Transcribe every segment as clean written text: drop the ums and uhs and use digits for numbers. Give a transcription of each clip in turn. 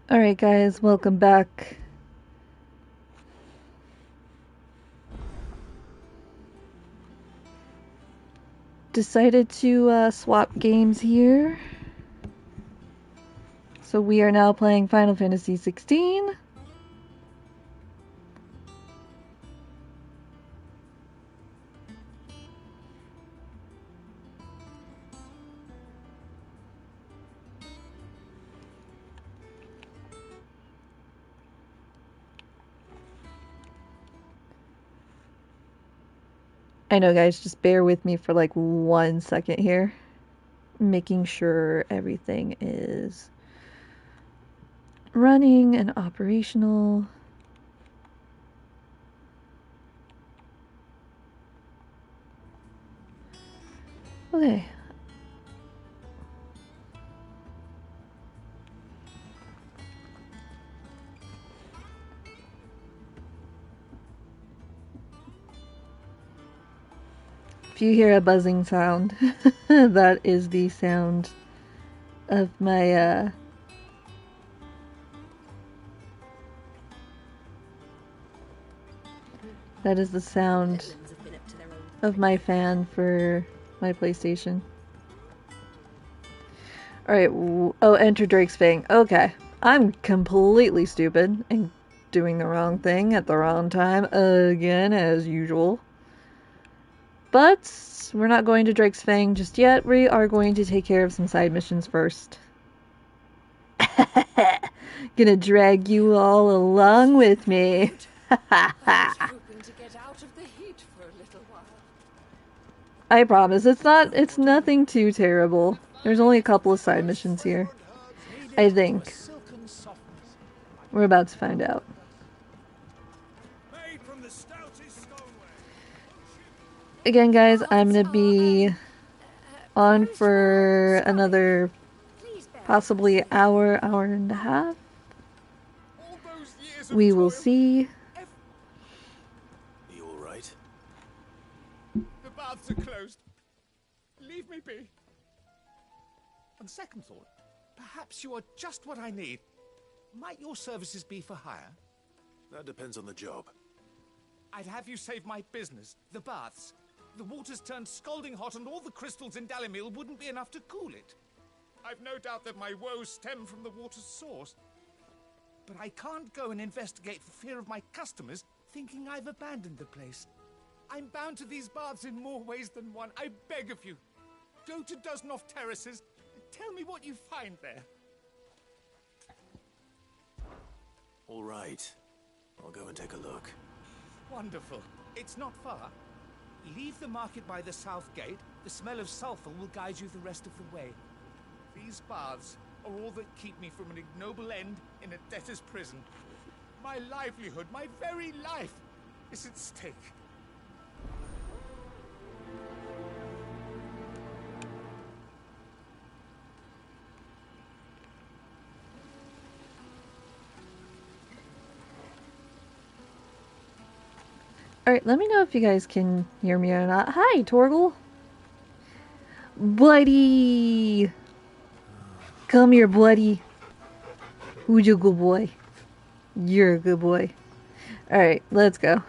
Alright guys, welcome back. Decided to swap games here. So we are now playing Final Fantasy XVI. I know guys, just bear with me for like 1 second here. Making sure everything is running and operational. Okay. If you hear a buzzing sound, that is the sound of my that is the sound of my fan for my PlayStation. Alright, oh, enter Drake's Fang. Okay. I'm completely stupid and doing the wrong thing at the wrong time again, as usual. But we're not going to Drake's Fang just yet. We are going to take care of some side missions first. Gonna drag you all along with me. I promise, it's nothing too terrible. There's only a couple of side missions here. I think. We're about to find out. Again, guys, I'm gonna be on for another possibly hour and a half. We will see. Are you all right? The baths are closed. Leave me be. On second thought, perhaps you are just what I need. Might your services be for hire? That depends on the job. I'd have you save my business, the baths. The water's turned scalding hot and all the crystals in Dalimil wouldn't be enough to cool it. I've no doubt that my woes stem from the water's source. But I can't go and investigate for fear of my customers thinking I've abandoned the place. I'm bound to these baths in more ways than one. I beg of you, go to Dusnoff Terraces and tell me what you find there. All right. I'll go and take a look. Wonderful. It's not far. Leave the market by the south gate. The smell of sulfur will guide you the rest of the way. These baths are all that keep me from an ignoble end in a debtor's prison. My livelihood, my very life, is at stake. Alright, let me know if you guys can hear me or not. Hi, Torgal. Buddy! Come here, buddy. Who's a good boy? You're a good boy. Alright, let's go.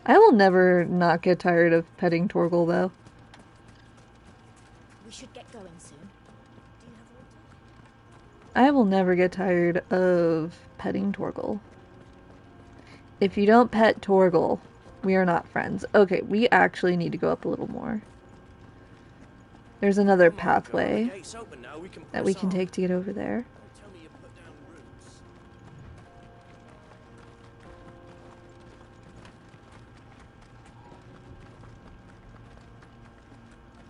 I will never not get tired of petting Torgal, though. We should get going soon. Do you have water? I will never get tired of petting Torgal. If you don't pet Torgal, we are not friends. Okay, we actually need to go up a little more. There's another pathway that we can take to get over there.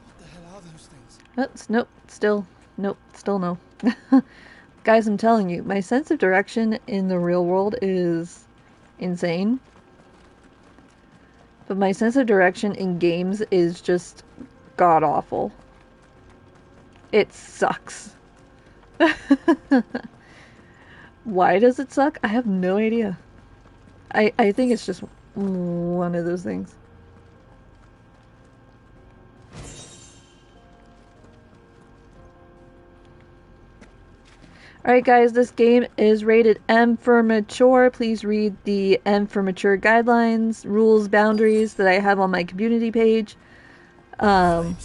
What the hell are those things? Nope, still no. Guys, I'm telling you, my sense of direction in the real world is insane. But my sense of direction in games is just god-awful. It sucks. Why does it suck? I have no idea. I think it's just one of those things. Alright guys, this game is rated M for mature. Please read the M for mature guidelines, rules, boundaries that I have on my community page. That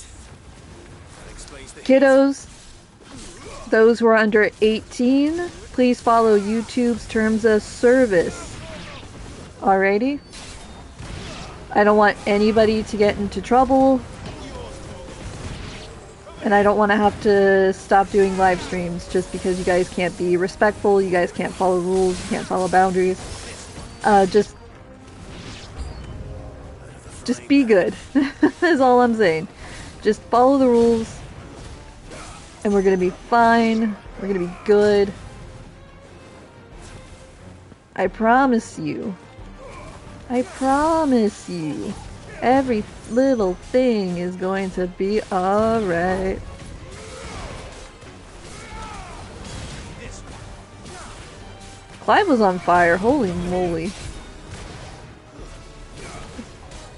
explains the heat. Kiddos, those who are under 18, please follow YouTube's terms of service. Alrighty? I don't want anybody to get into trouble. And I don't want to have to stop doing live streams just because you guys can't be respectful, you guys can't follow rules, you can't follow boundaries. Just be good, is all I'm saying. Just follow the rules, and we're gonna be fine, we're gonna be good. I promise you. I promise you. Every little thing is going to be alright. Clive was on fire, holy moly.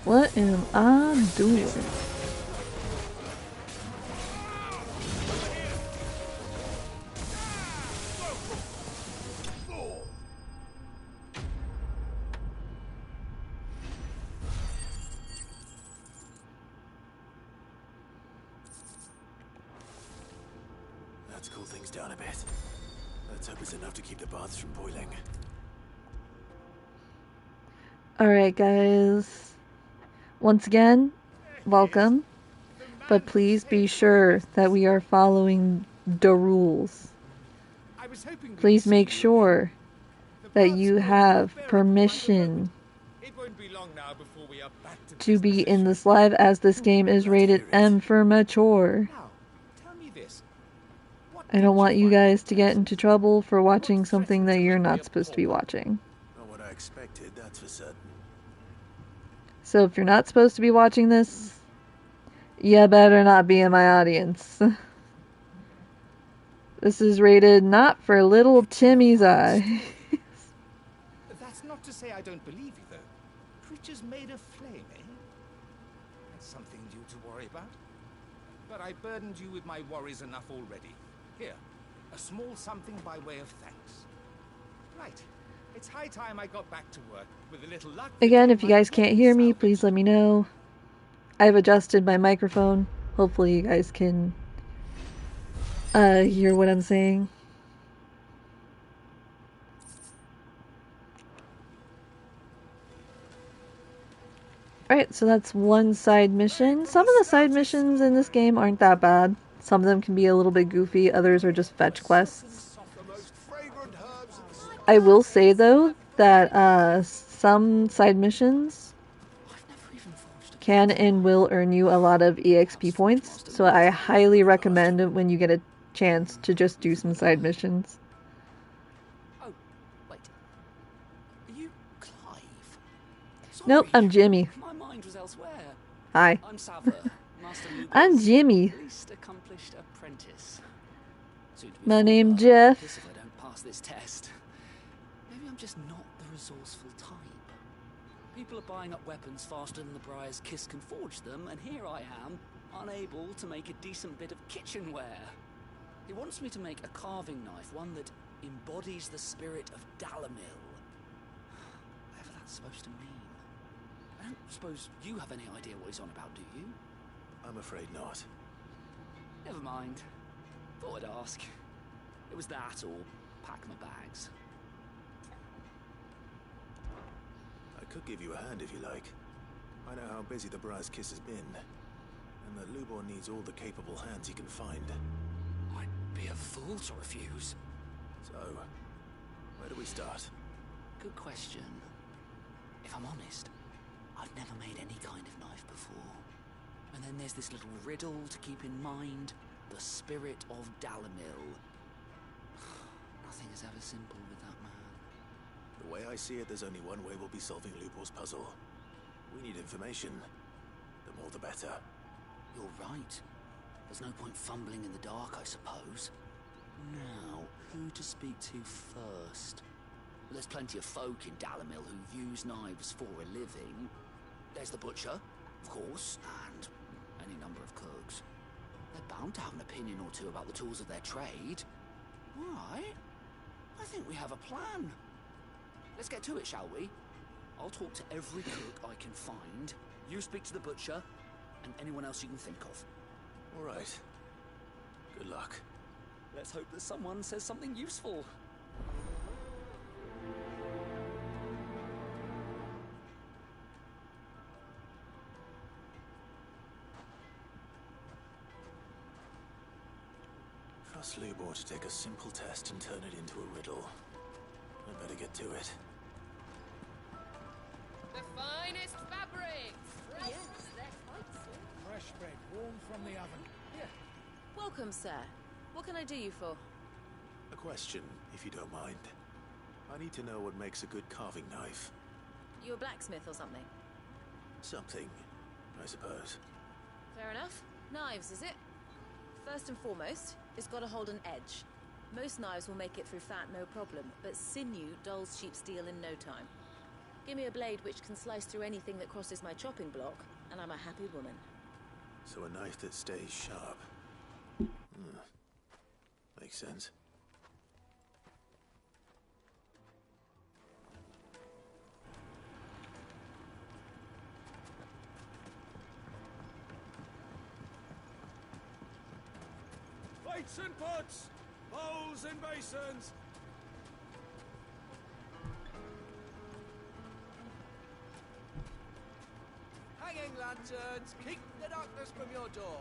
What am I doing? Let's cool things down a bit. Let's hope it's enough to keep the baths from boiling. Alright guys, once again, welcome, but please be sure that we are following the rules. I was hoping we'd Please see make you sure again. The that baths you will have very permission It won't be long now before we are back to to be business in as this live, as this game is rated M for mature. usual. Now, tell me this. What I don't did want you find guys in to get Texas? into trouble for watching What something threatened that to you're make me not a supposed to be pauper? watching. Not what I expected, that's for certain. So if you're not supposed to be watching this, you better not be in my audience. This is rated not for little Timmy's eye. That's not to say I don't believe you, though. Creatures made of flame, eh? That's something new to worry about. But I burdened you with my worries enough already. Here, a small something by way of thanks. Right. It's high time I got back to work. With a little luck. the Again, deal if you might guys yet can't be hear me, salvaged. please let me know. I've adjusted my microphone. Hopefully you guys can hear what I'm saying. Alright, so that's one side mission. Some of the side missions in this game aren't that bad. Some of them can be a little bit goofy, others are just fetch quests. I will say though that some side missions can and will earn you a lot of EXP points, so I highly recommend when you get a chance to just do some side missions. Oh, wait. Are you Clive? Nope, I'm Jimmy. My mind was elsewhere. Hi. I'm Sava, Master I'm Luger's Jimmy. least accomplished apprentice. Soon to be My name former. Jeff. Piss if I don't pass this test. Maybe I'm just not the resourceful type. People are buying up weapons faster than the Briar's Kiss can forge them, and here I am, unable to make a decent bit of kitchenware. He wants me to make a carving knife, one that embodies the spirit of Dalamil. Whatever that's supposed to mean. I don't suppose you have any idea what he's on about, do you? I'm afraid not. Never mind. Thought I'd ask. It was that or pack my bags. I could give you a hand if you like. I know how busy the Briar's Kiss has been, and that Lubor needs all the capable hands he can find. I'd be a fool to refuse. So, where do we start? Good question. If I'm honest, I've never made any kind of knife before. And then there's this little riddle to keep in mind. The spirit of Dalamil. Nothing is ever simple with that man. The way I see it, there's only one way we'll be solving Lubor's puzzle. We need information. The more the better. You're right. There's no point fumbling in the dark, I suppose. Now, who to speak to first? There's plenty of folk in Dalamil who use knives for a living. There's the butcher, of course, and any number of cooks. They're bound to have an opinion or two about the tools of their trade. Alright. I think we have a plan. Let's get to it, shall we? I'll talk to every cook I can find. You speak to the butcher, and anyone else you can think of. All right. Good luck. Let's hope that someone says something useful. Trust Lubor to take a simple test and turn it into a riddle. I'd better get to it. The finest fabrics! Yes, they're quite soon. Fresh bread, warm from the oven. Here. Welcome, sir. What can I do you for? A question, if you don't mind. I need to know what makes a good carving knife. You a blacksmith or something? Something, I suppose. Fair enough. Knives, is it? First and foremost, it's got to hold an edge. Most knives will make it through fat no problem, but sinew dulls cheap steel in no time. Give me a blade which can slice through anything that crosses my chopping block, and I'm a happy woman. So a knife that stays sharp. Makes sense. Plates and pots! Bowls and basins! Hanging lanterns, keep the darkness from your door.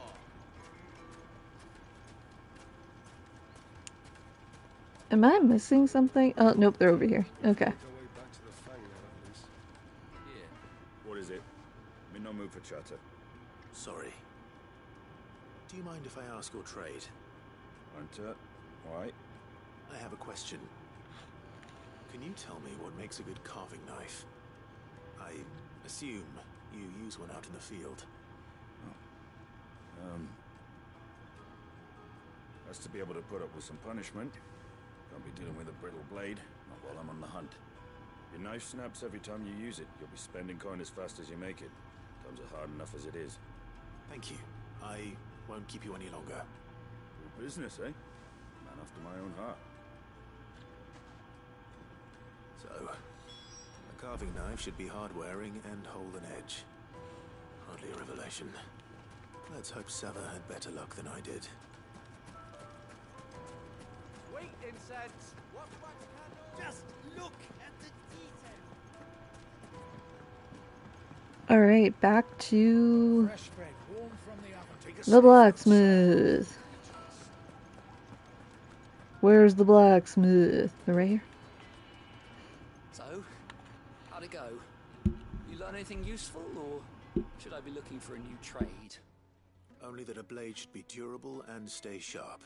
Am I missing something? Oh, nope, they're over here. Okay. Go way back to the fang now, at least. Here. What is it? I'm in no mood for chatter. Sorry. Do you mind if I ask your trade? Hunter, why? I have a question. Can you tell me what makes a good carving knife? I assume you use one out in the field. Has to be able to put up with some punishment. Can't be dealing with a brittle blade, not while I'm on the hunt. Your knife snaps every time you use it. You'll be spending coin as fast as you make it. Times are hard enough as it is. Thank you. I won't keep you any longer. Good business, eh? Man after my own heart. So, a carving knife should be hard-wearing and hold an edge. Hardly a revelation. Let's hope Sever had better luck than I did. Sweet incense! What wax candle? Just look at the detail! Alright, back to Fresh bread, warm from the oven. Take a the sniff. blacksmith. Where's the blacksmith? They're right here. So, how'd it go? You learn anything useful, or should I be looking for a new trade? Only that a blade should be durable and stay sharp.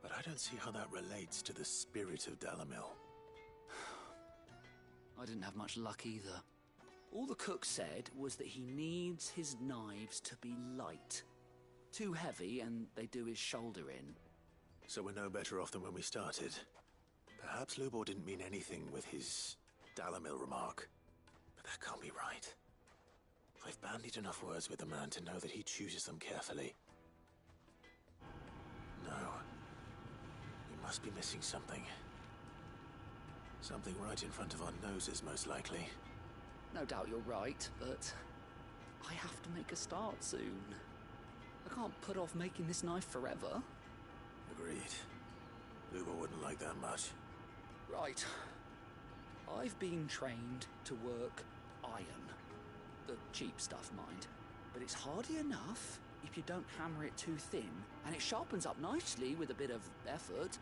But I don't see how that relates to the spirit of Dalamil. I didn't have much luck either. All the cook said was that he needs his knives to be light. Too heavy and they do his shoulder in. So we're no better off than when we started. Perhaps Lubor didn't mean anything with his Dalamil remark. But that can't be right. I've bandied enough words with the man to know that he chooses them carefully. No. We must be missing something. Something right in front of our noses, most likely. No doubt you're right, but I have to make a start soon. I can't put off making this knife forever. Agreed. Lubor wouldn't like that much. Right. I've been trained to work iron. The cheap stuff, mind. But it's hardy enough if you don't hammer it too thin, and it sharpens up nicely with a bit of effort.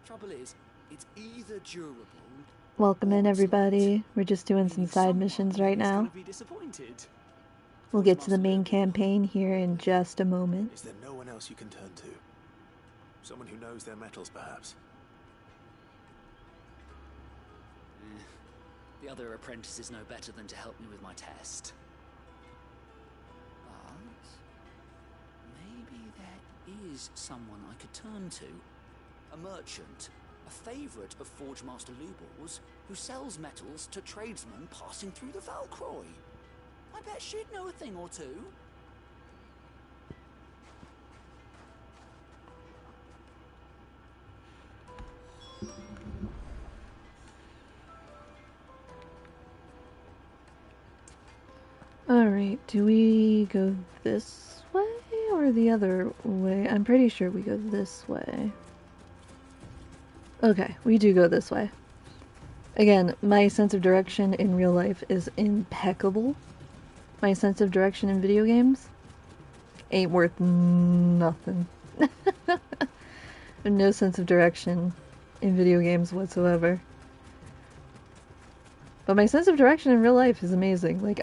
Trouble is, it's either durable. Welcome in, or everybody. We're just doing some meaning side someone missions right is now. gonna be disappointed. We'll get to the main campaign here in just a moment. Is there no one else you can turn to? Someone who knows their metals, perhaps? The other apprentices know better than to help me with my test. But maybe there is someone I could turn to. A merchant, a favourite of Forge Master Lubor's, who sells metals to tradesmen passing through the Valcroy. I bet she'd know a thing or two. Alright, do we go this way or the other way? I'm pretty sure we go this way. Okay, we do go this way. Again, my sense of direction in real life is impeccable. My sense of direction in video games ain't worth nothing. No sense of direction in video games whatsoever. But my sense of direction in real life is amazing. Like,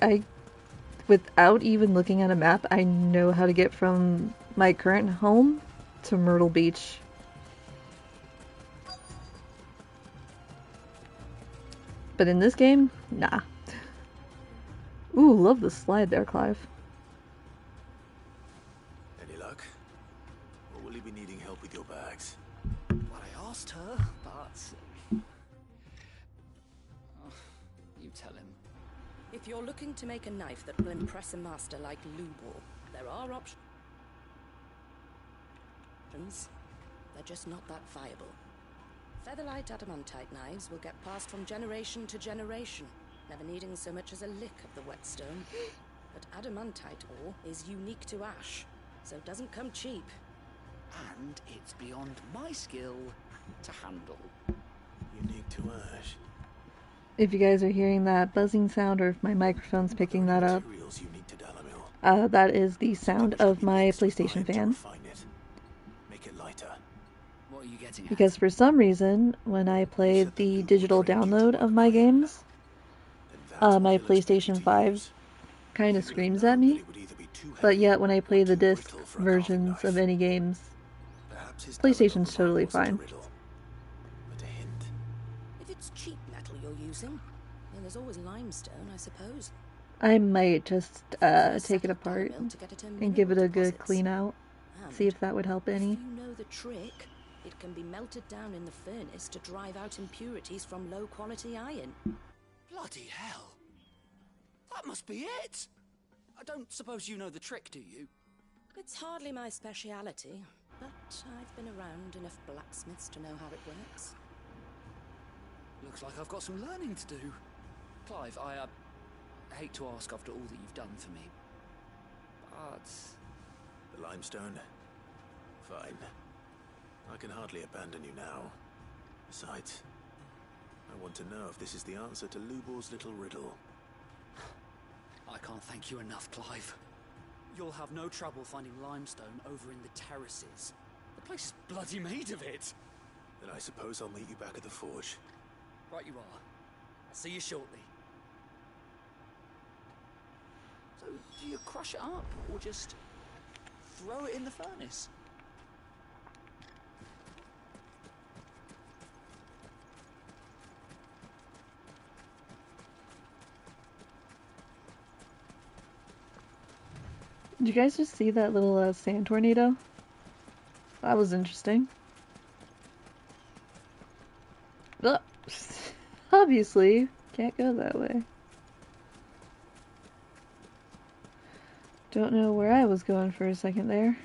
without even looking at a map, I know how to get from my current home to Myrtle Beach. But in this game, nah. Ooh, love the slide there, Clive. Any luck? Or will you be needing help with your bags? Well, I asked her, but... Oh, you tell him. If you're looking to make a knife that will impress a master like Lubor, there are options. They're just not that viable. Featherlight adamantite knives will get passed from generation to generation, never needing so much as a lick of the whetstone. But adamantite ore is unique to ash, so it doesn't come cheap. And it's beyond my skill to handle. Unique to Ash. If you guys are hearing that buzzing sound or if my microphone's picking that up, Materials unique to Dalamil. that is the sound of my PlayStation fan. Make it lighter. What are you getting at? Because for some reason, when I played the digital download of my games, my PlayStation 5 kind of screams at me. But yet when I play the disc versions of any games, PlayStation's totally fine. If it's cheap metal you're using, then there's always limestone, I suppose. I might just take it apart and give it a good clean out. See if that would help any. If you know the trick, it can be melted down in the furnace to drive out impurities from low-quality iron. Bloody hell! That must be it! I don't suppose you know the trick, do you? It's hardly my speciality, but I've been around enough blacksmiths to know how it works. Looks like I've got some learning to do. Clive, I hate to ask after all that you've done for me, but... The limestone? Fine. I can hardly abandon you now. Besides, I want to know if this is the answer to Lubor's little riddle. I can't thank you enough, Clive. You'll have no trouble finding limestone over in the terraces. The place is bloody made of it. Then I suppose I'll meet you back at the forge. Right you are. I'll see you shortly. So, do you crush it up, or just throw it in the furnace? Did you guys just see that little sand tornado? That was interesting. Ugh. Obviously, can't go that way. Don't know where I was going for a second there.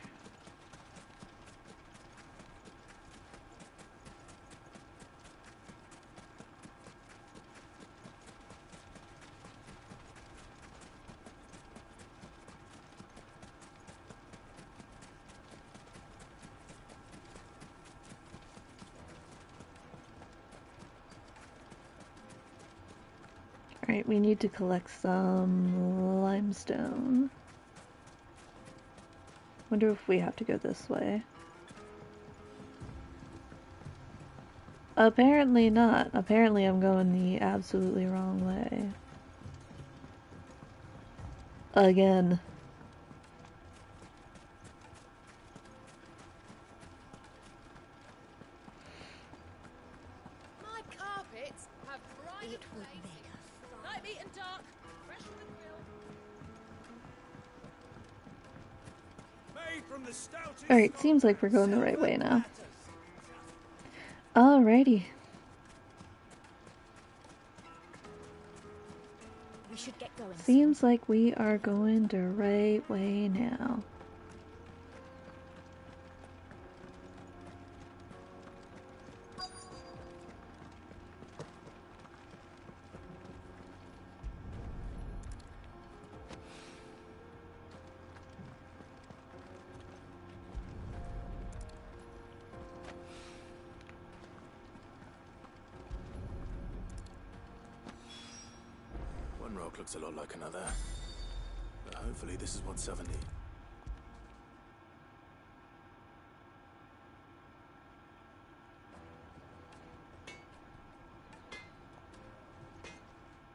Alright, we need to collect some limestone. Wonder if we have to go this way. Apparently not. Apparently I'm going the absolutely wrong way. Again. My carpets have private place. Light, meat and dark. Fresh from the grill. Made from the stoutest Alright, seems like we're going the right way now. Alrighty. We should get going. Seems like we are going the right way now. One rock looks a lot like another. But hopefully this is what 70.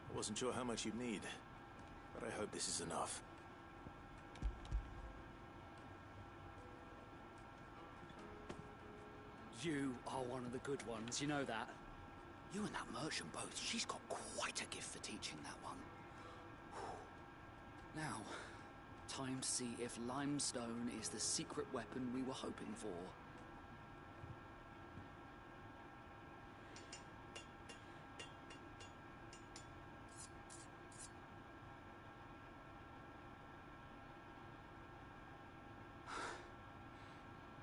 I wasn't sure how much you'd need, but I hope this is enough. You are one of the good ones, you know that? You and that merchant both, she's got quite a gift for teaching that one. Now, time to see if limestone is the secret weapon we were hoping for.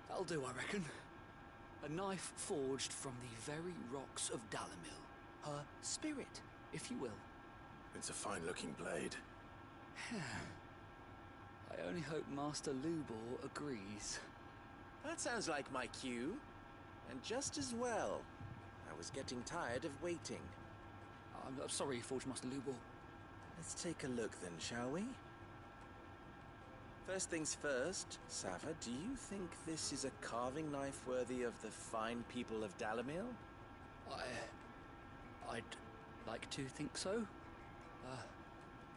That'll do, I reckon. A knife forged from the very rocks of Dalamil. Her spirit, if you will. It's a fine-looking blade. I only hope Master Lubor agrees. That sounds like my cue. And just as well. I was getting tired of waiting. I'm sorry, Forge Master Lubor. Let's take a look then, shall we? First things first, Sava, do you think this is a carving knife worthy of the fine people of Dalamil? I'd like to think so.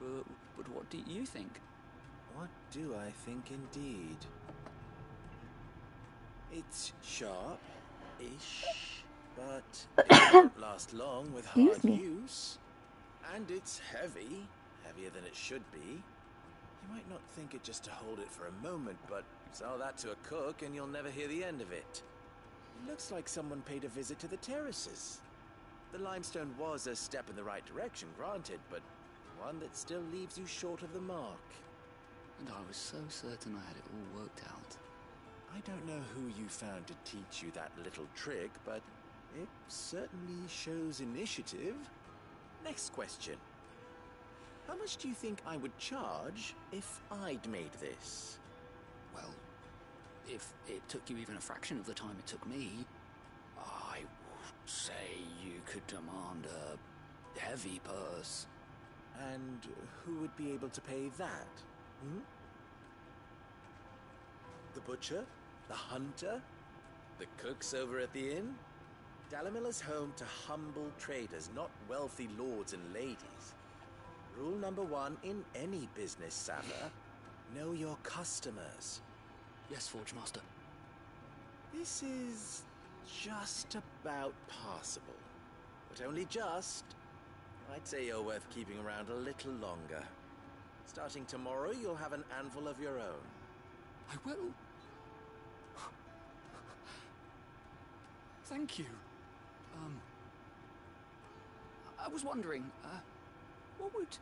But what do you think? What do I think indeed? It's sharp-ish, but it won't last long with hard use. And it's heavy, heavier than it should be. You might not think it just to hold it for a moment, but sell that to a cook and you'll never hear the end of it. It looks like someone paid a visit to the terraces. The limestone was a step in the right direction, granted, but one that still leaves you short of the mark. And I was so certain I had it all worked out. I don't know who you found to teach you that little trick, but it certainly shows initiative. Next question. How much do you think I would charge if I'd made this? Well, if it took you even a fraction of the time it took me, I would say you could demand a heavy purse. And who would be able to pay that? The butcher? The hunter? The cooks over at the inn? Dalamil is home to humble traders, not wealthy lords and ladies. Rule number 1 in any business, Sava. Know your customers. Yes, Forge Master. This is just about passable. But only just. I'd say you're worth keeping around a little longer. Starting tomorrow, you'll have an anvil of your own. I will. Thank you. I was wondering, what would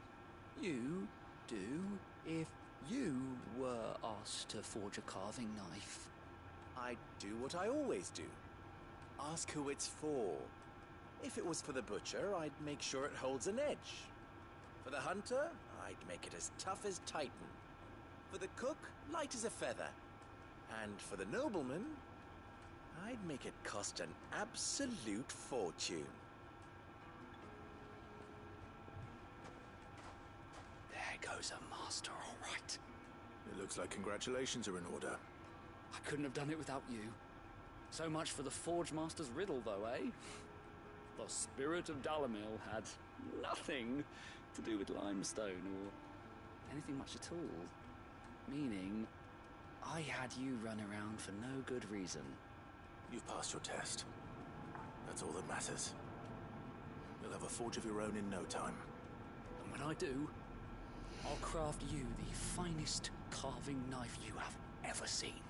you do if you were asked to forge a carving knife? I'd do what I always do. Ask who it's for. If it was for the butcher, I'd make sure it holds an edge. For the hunter, I'd make it as tough as Titan. For the cook, light as a feather. And for the nobleman, I'd make it cost an absolute fortune. There goes a master, all right. It looks like congratulations are in order. I couldn't have done it without you. So much for the Forge Master's riddle, though, eh? The spirit of Dalamil had nothing to do with limestone or anything much at all. Meaning, I had you run around for no good reason. You've passed your test. That's all that matters. You'll have a forge of your own in no time. And when I do, I'll craft you the finest carving knife you have ever seen.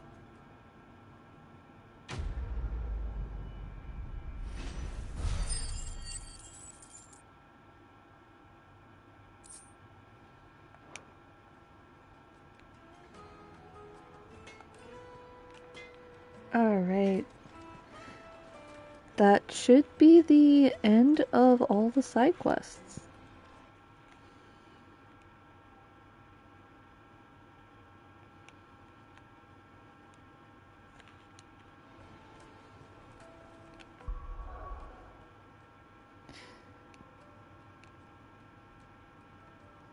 Alright. That should be the end of all the side quests.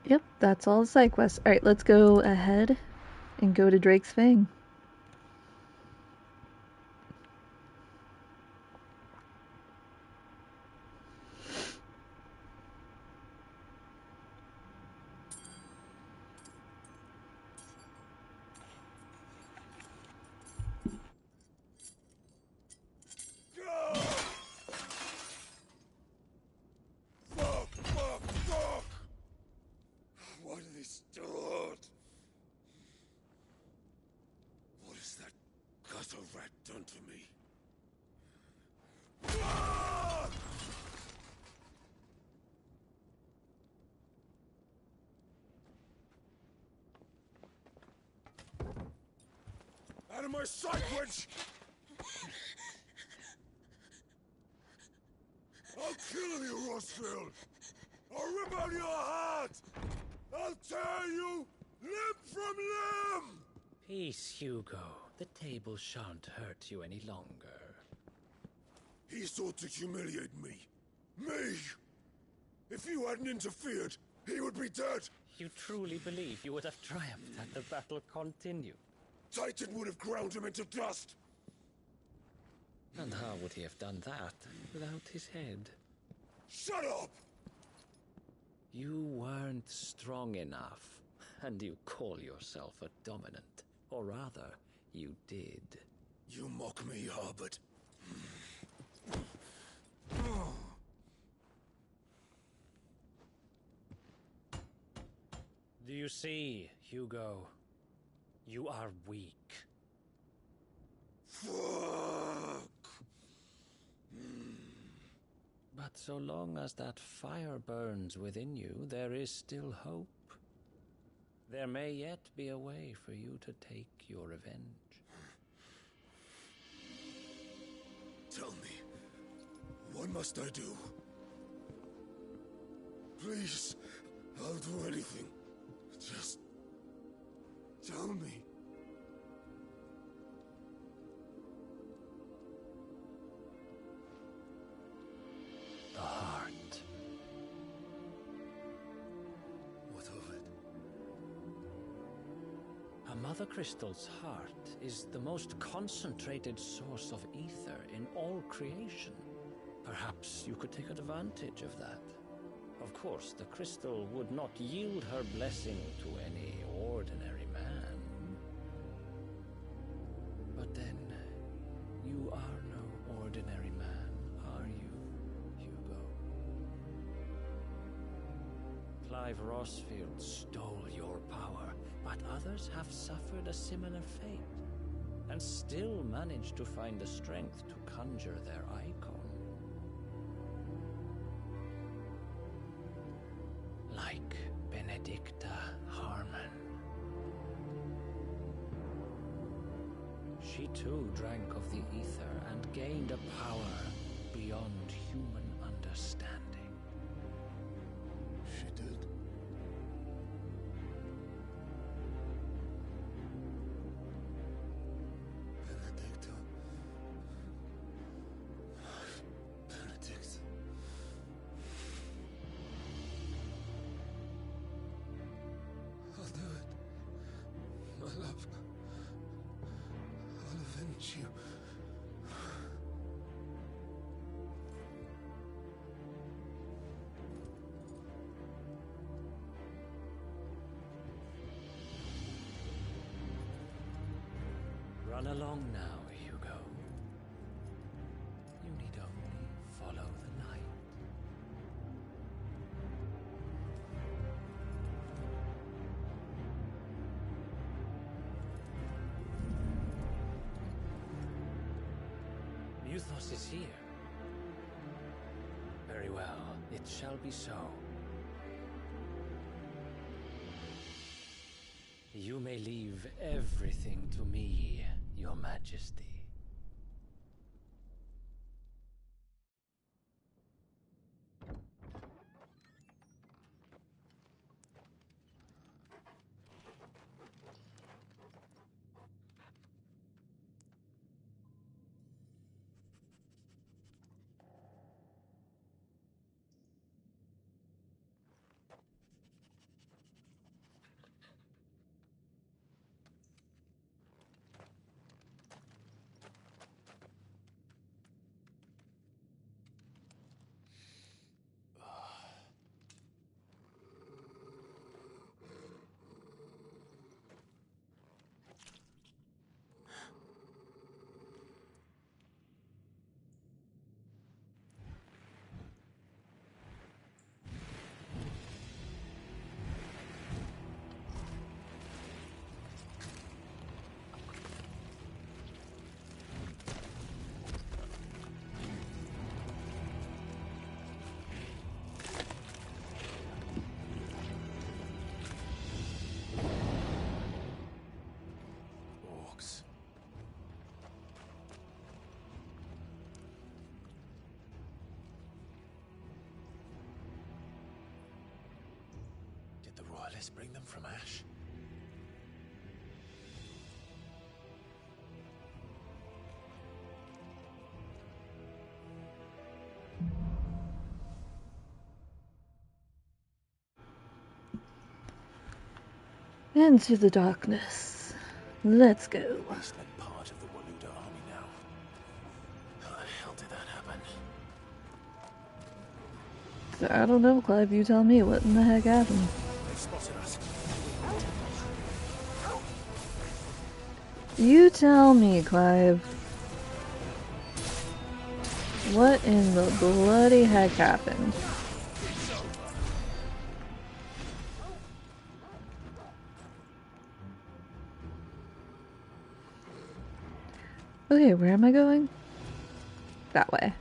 Yep, that's all the side quests. Alright, let's go ahead and go to Drake's Fang. Why do they start? What has that gutter rat done to me? Out of my sight, witch! I'll kill you, Rossfield! I'll rip out your heart! I'll tear you limb from limb! Peace, Hugo. The table shan't hurt you any longer. He sought to humiliate me. Me! If you hadn't interfered, he would be dead! You truly believe you would have triumphed had the battle continued? Titan would have ground him into dust! And how would he have done that without his head? Shut up! You weren't strong enough, and you call yourself a dominant. Or rather, you did. You mock me, Harbert. Do you see, Hugo? You are weak. Fuck! But so long as that fire burns within you, there is still hope. There may yet be a way for you to take your revenge. Tell me, what must I do? Please, I'll do anything. Just tell me. The heart. What of it? A Mother Crystal's heart is the most concentrated source of ether in all creation. Perhaps you could take advantage of that. Of course, the crystal would not yield her blessing to any ordinary man. But then, you are no ordinary man, are you, Hugo? Clive Rossfield stole your power, but others have suffered a similar fate, and still managed to find the strength to conjure their icon. Like Benedicta Harmon. She too drank of the ether and gained a power beyond human understanding. She did. Benedicta. Benedict. I'll do it. My love. I'll avenge you. Run along now, Hugo. You need only follow the light. Muthos is here. Very well, it shall be so. You may leave everything to me, Your Majesty. Did the royalists bring them from Ash? Into the darkness. Let's go. Wasteland part of the Waluda army now. How the hell did that happen? I don't know, Clive. You tell me what in the heck happened. They've spotted us. You tell me, Clive. What in the bloody heck happened? Okay, where am I going? That way.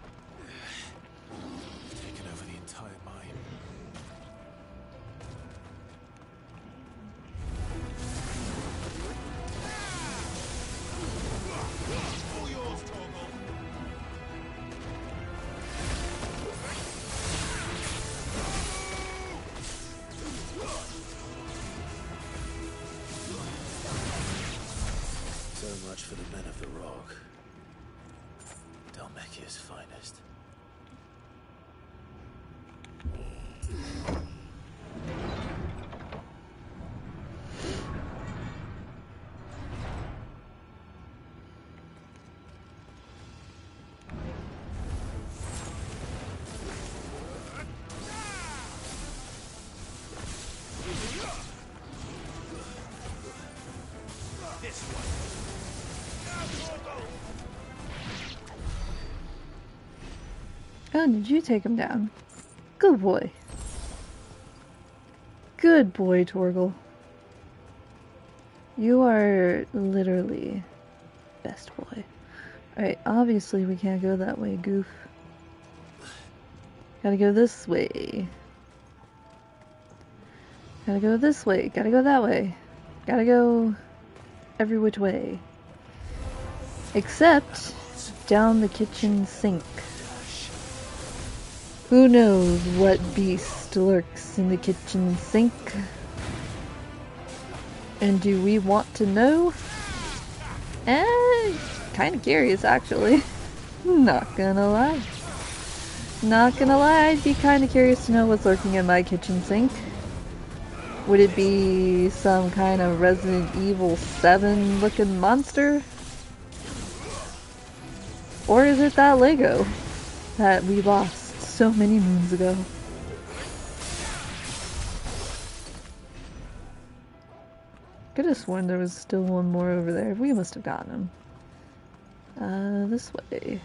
Taken over the entire mine. All yours, Torgal. So much for the men of the rock. Dalmekia's finest. This one. Oh, did you take him down? Good boy. Good boy, Torgal. You are literally best boy. Alright, obviously we can't go that way, goof. Gotta go this way. Gotta go this way. Gotta go that way. Gotta go every which way. Except down the kitchen sink. Who knows what beast lurks in the kitchen sink? And do we want to know? Kinda curious, actually. Not gonna lie. Not gonna lie, I'd be kinda curious to know what's lurking in my kitchen sink. Would it be some kind of Resident Evil 7 looking monster? Or is it that Lego that we lost so many moons ago? Could have sworn there was still one more over there. We must have gotten him. This way.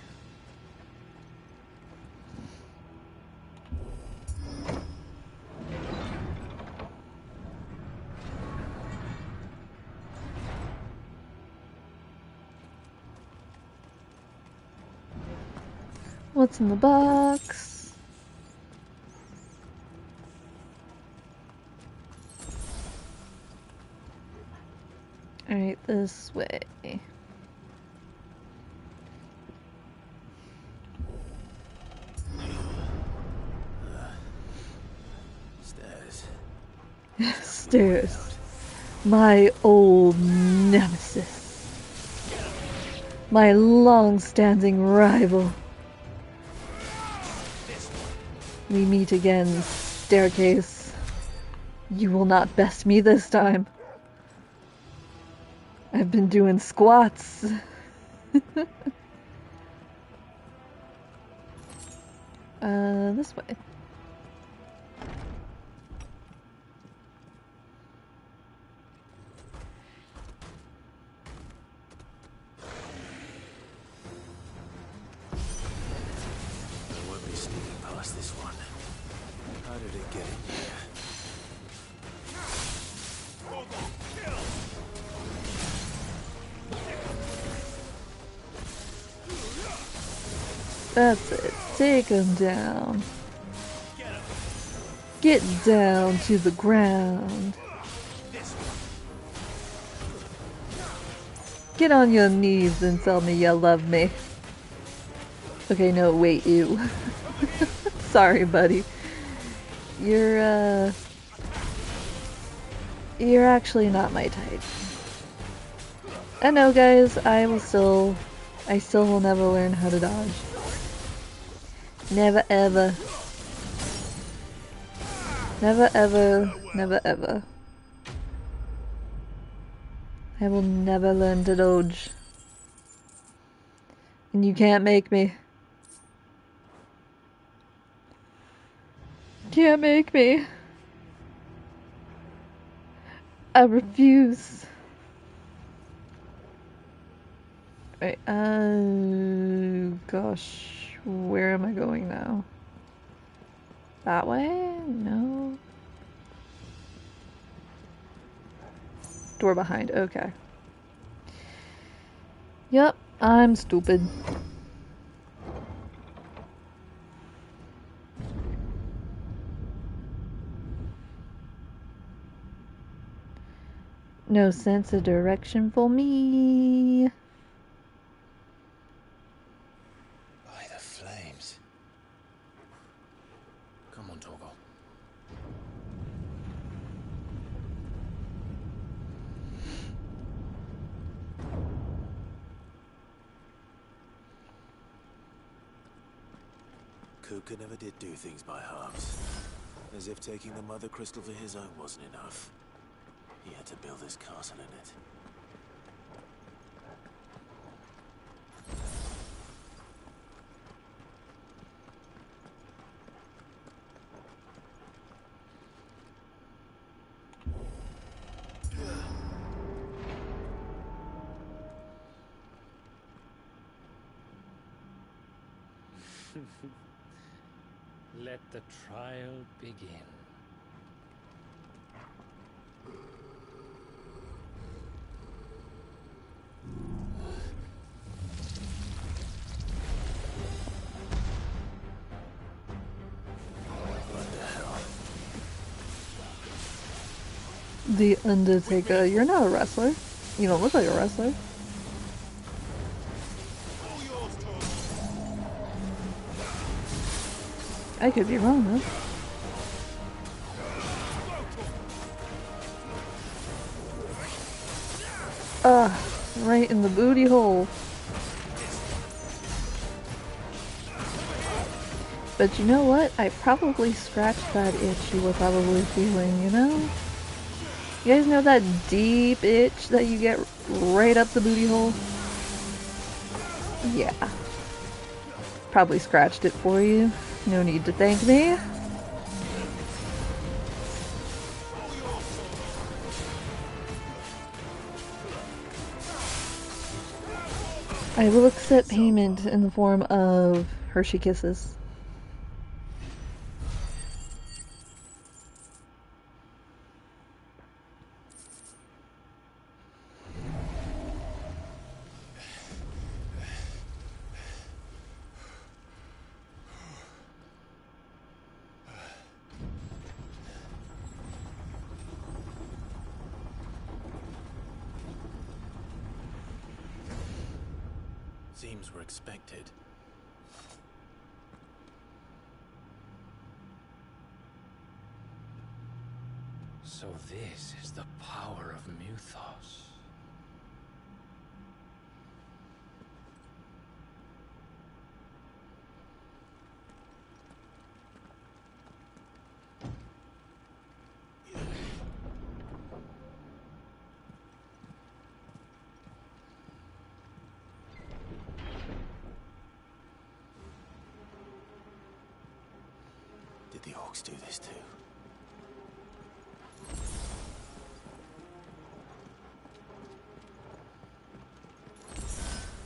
What's in the box? Alright, this way. Stairs. Stairs. My old nemesis. My long-standing rival. We meet again, staircase. You will not best me this time. I've been doing squats. This way. I won't be sneaking past this one. How did it get in here? That's it. Take him down. Get down to the ground. Get on your knees and tell me you love me. Okay, no, wait, you. Sorry, buddy. You're, You're actually not my type. I know, guys, I still will never learn how to dodge. Never ever. Never ever, never ever. I will never learn to dodge. And you can't make me. Can't make me. I refuse. Right, gosh, where am I going now? That way? No. Door behind, okay. Yep, I'm stupid. No sense of direction for me. By the flames. Come on, Torgal. Kuka never did do things by halves. As if taking the Mother Crystal for his own wasn't enough. He had to build his castle in it. Let the trial begin. The Undertaker. You're not a wrestler. You don't look like a wrestler. I could be wrong, though. Right in the booty hole. But you know what? I probably scratched that itch you were probably feeling, you know? You guys know that deep itch that you get right up the booty hole? Yeah. Probably scratched it for you. No need to thank me. I will accept payment in the form of Hershey Kisses. Seems we're expected. So this is the power of Muthos. Did the orcs do this too?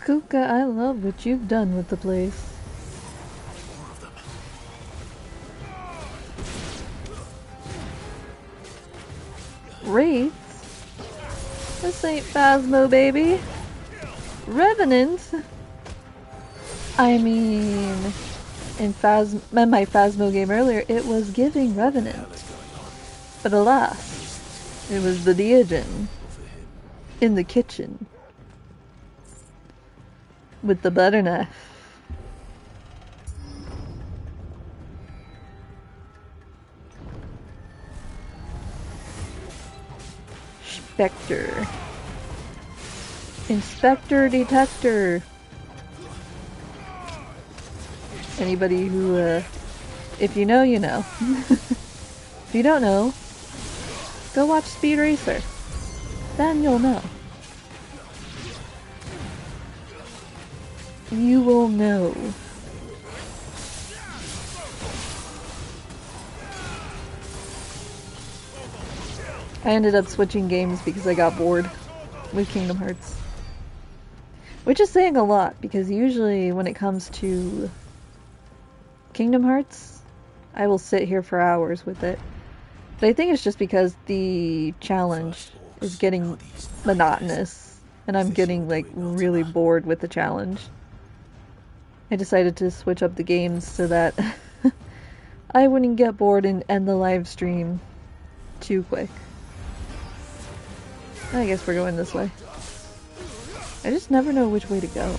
Kuka, I love what you've done with the place. More of them. Wraiths? This ain't Phasmo, baby. Revenant? I mean, in my Phasmo game earlier, it was giving Revenant. But alas, it was the Diogen in the kitchen with the butter knife. Inspector. Inspector Detector. Anybody who, if you know, you know. If you don't know, go watch Speed Racer. Then you'll know. You will know. I ended up switching games because I got bored with Kingdom Hearts. Which is saying a lot, because usually when it comes to Kingdom Hearts, I will sit here for hours with it. But I think it's just because the challenge is getting monotonous, and I'm getting, like, really bored with the challenge. I decided to switch up the games so that I wouldn't get bored and end the live stream too quick. I guess we're going this way. I just never know which way to go.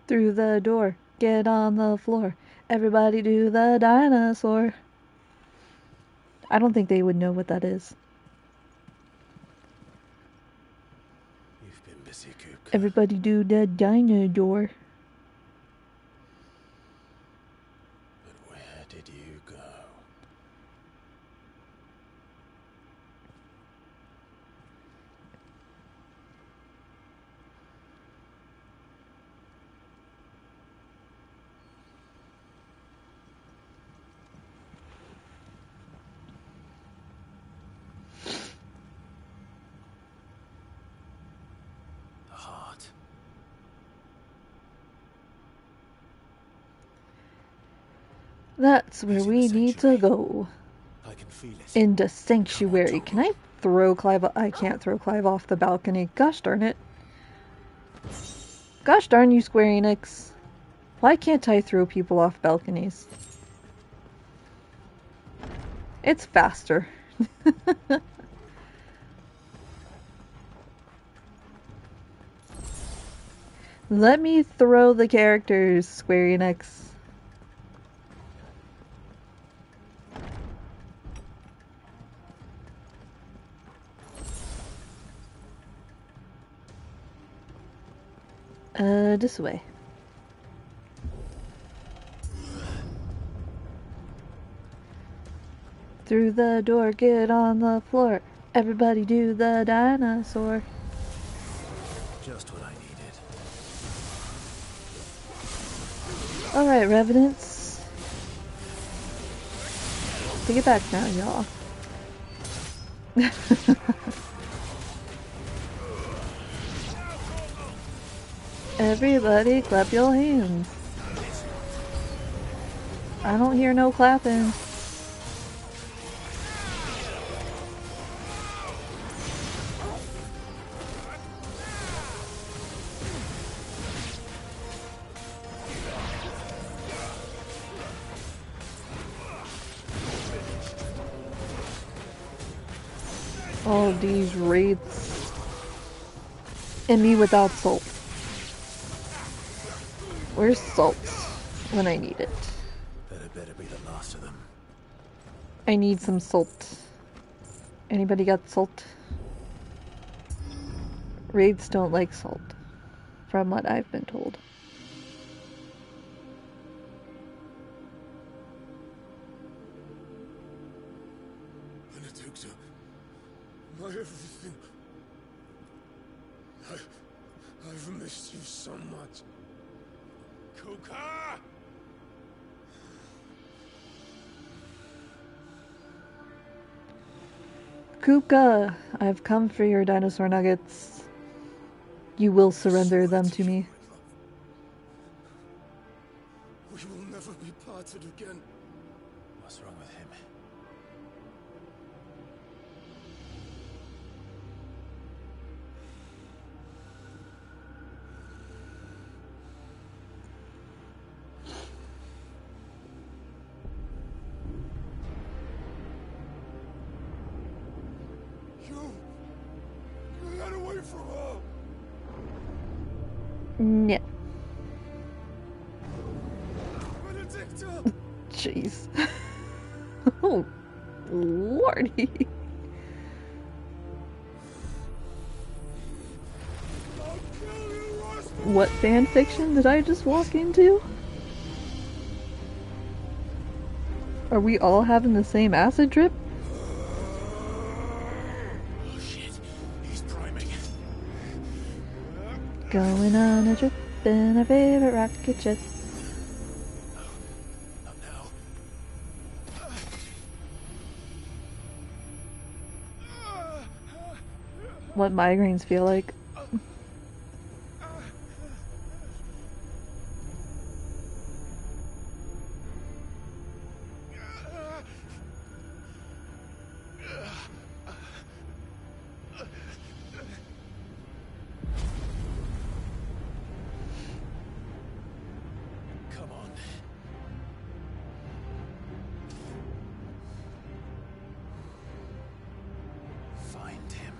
Through the door, get on the floor. Everybody do the dinosaur. I don't think they would know what that is. You've been busy, Coop. Everybody do the dinosaur. But where did you go? That's where we need to go. I can feel it. In the sanctuary. Can I throw Clive? I can't throw Clive off the balcony. Gosh darn it. Gosh darn you, Square Enix. Why can't I throw people off balconies? It's faster. Let me throw the characters, Square Enix. This way. Through the door, get on the floor. Everybody do the dinosaur. Just what I needed. Alright, Revenants. Take it back now, y'all. Everybody clap your hands. I don't hear no clapping. All these wraiths. And me without salt. Where's salt when I need it? That better be the last of them. I need some salt. Anybody got salt? Wraiths don't like salt, from what I've been told. Benedicta, my everything. I've missed you so much. Kuka! Kupka, I've come for your dinosaur nuggets. You will surrender them to me. We will never be parted again. What's wrong with him? You got away from her. No. Benedicta! Jeez. Oh, lordy. I'll kill you, Roscoe! What fan fiction did I just walk into? Are we all having the same acid trip? Oh shit, he's priming. Going on a trip in a favorite rocket ship. Not now. What migraines feel like. Come on. Find him.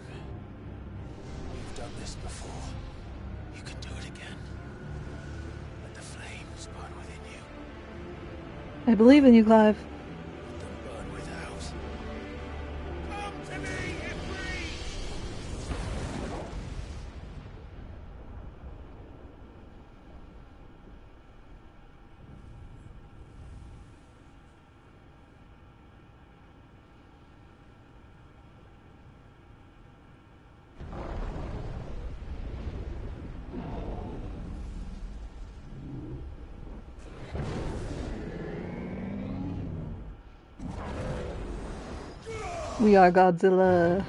You've done this before. You can do it again. Let the flames burn within you. I believe in you, Clive. Let them burn without. Come to me, Ifrit! We are Godzilla.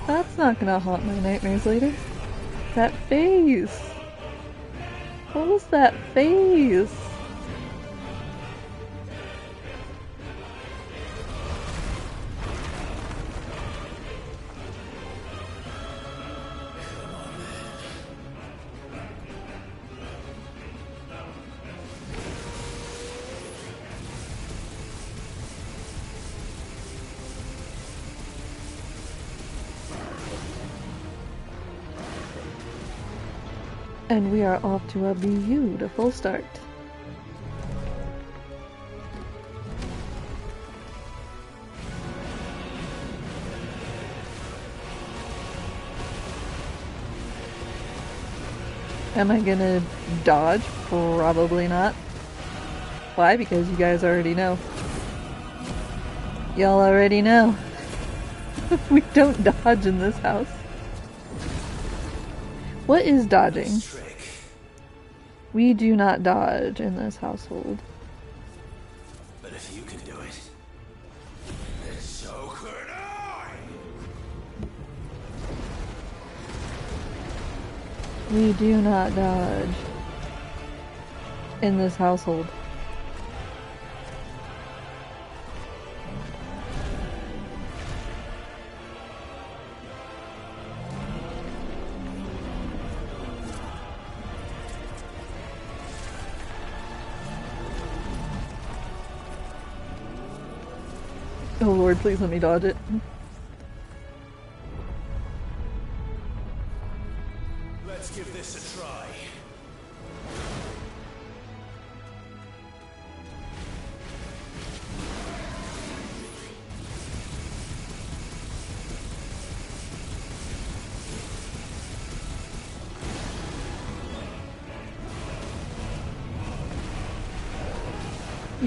That's not gonna haunt my nightmares later. That face! What was that face? And we are off to a beautiful start. Am I gonna dodge? Probably not. Why? Because you guys already know. Y'all already know. We don't dodge in this house. What is dodging? We do not dodge in this household. But if you can do it, then so could I! We do not dodge in this household. Oh Lord, please let me dodge it. Let's give this a try.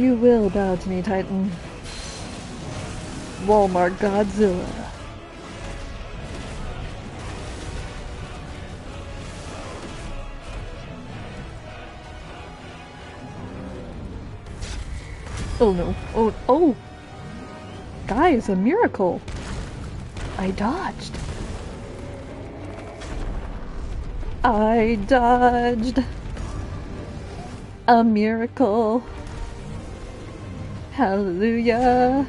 You will bow to me, Titan. Walmart Godzilla. Oh no. Oh, oh! Guys, a miracle! I dodged. I dodged. A miracle. Hallelujah.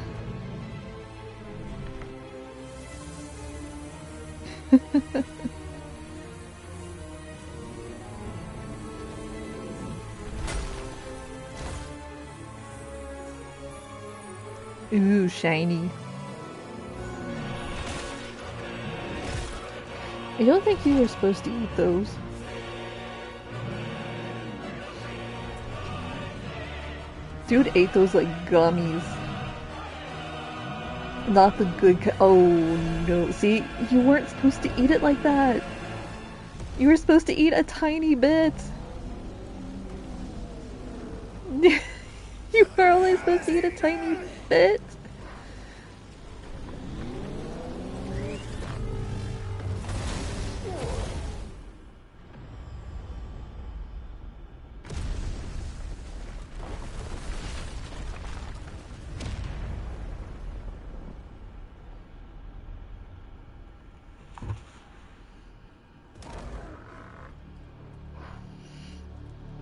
Ooh, shiny. I don't think you were supposed to eat those. Dude ate those like gummies. Not the good oh no. See, you weren't supposed to eat it like that. You were supposed to eat a tiny bit. You were only supposed to eat a tiny bit.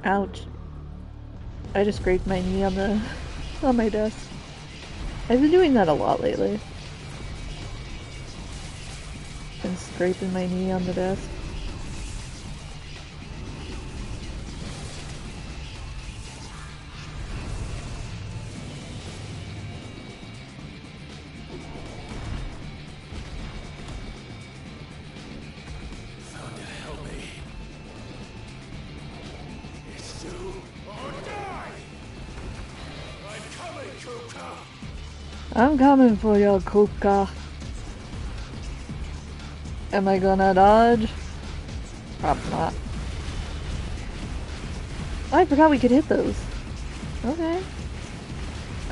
Ouch. I just scraped my knee on my desk. I've been doing that a lot lately. Been scraping my knee on the desk. I'm coming for your Kuka. Am I gonna dodge? Probably not. Oh, I forgot we could hit those. Okay.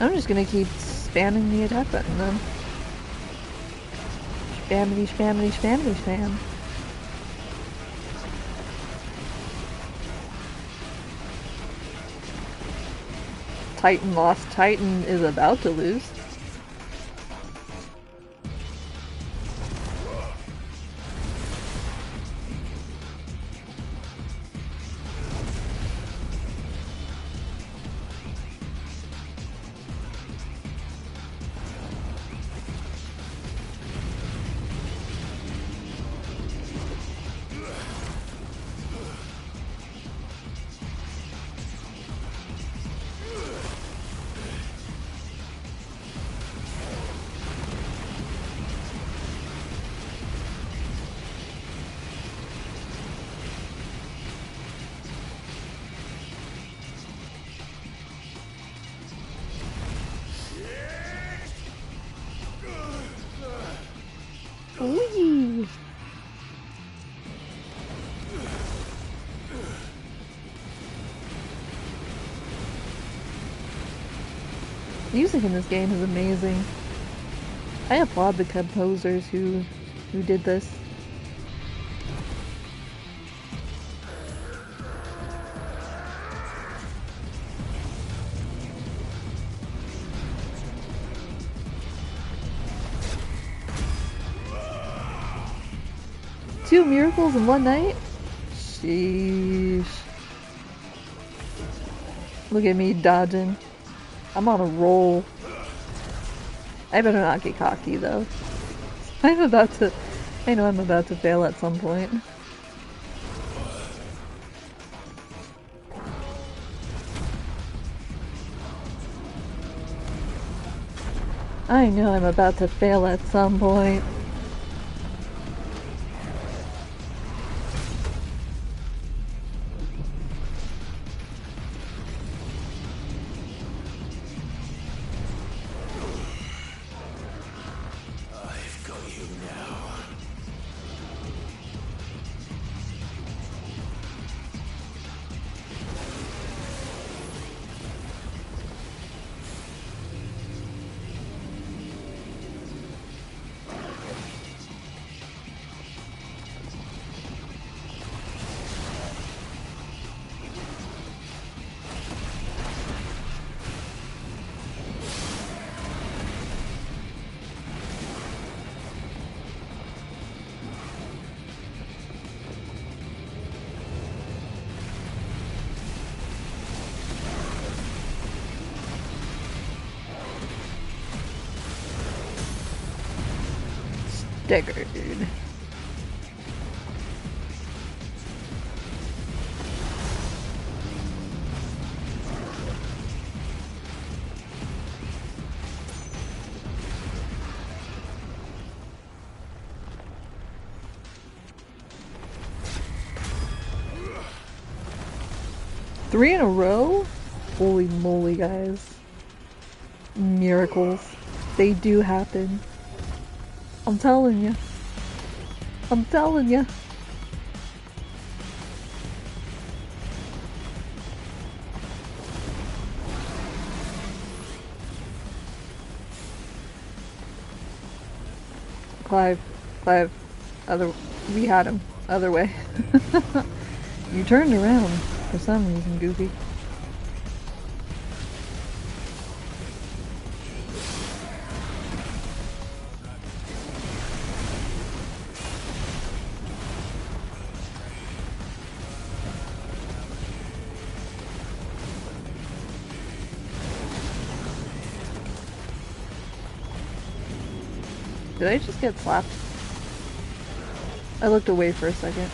I'm just gonna keep spamming the attack button then. Spammity, spammity, spammity, spam. Titan lost. Titan is about to lose. Whee! Music in this game is amazing. I applaud the composers who did this. Two miracles in one night? Sheesh. Look at me dodging. I'm on a roll. I better not get cocky though. I know I'm about to fail at some point. I know I'm about to fail at some point. Deckard. Three in a row? Holy moly, guys. Miracles. They do happen. I'm telling you. I'm telling you. Clive. We had him. Other way. You turned around for some reason, Goofy. Did I just get slapped? I looked away for a second.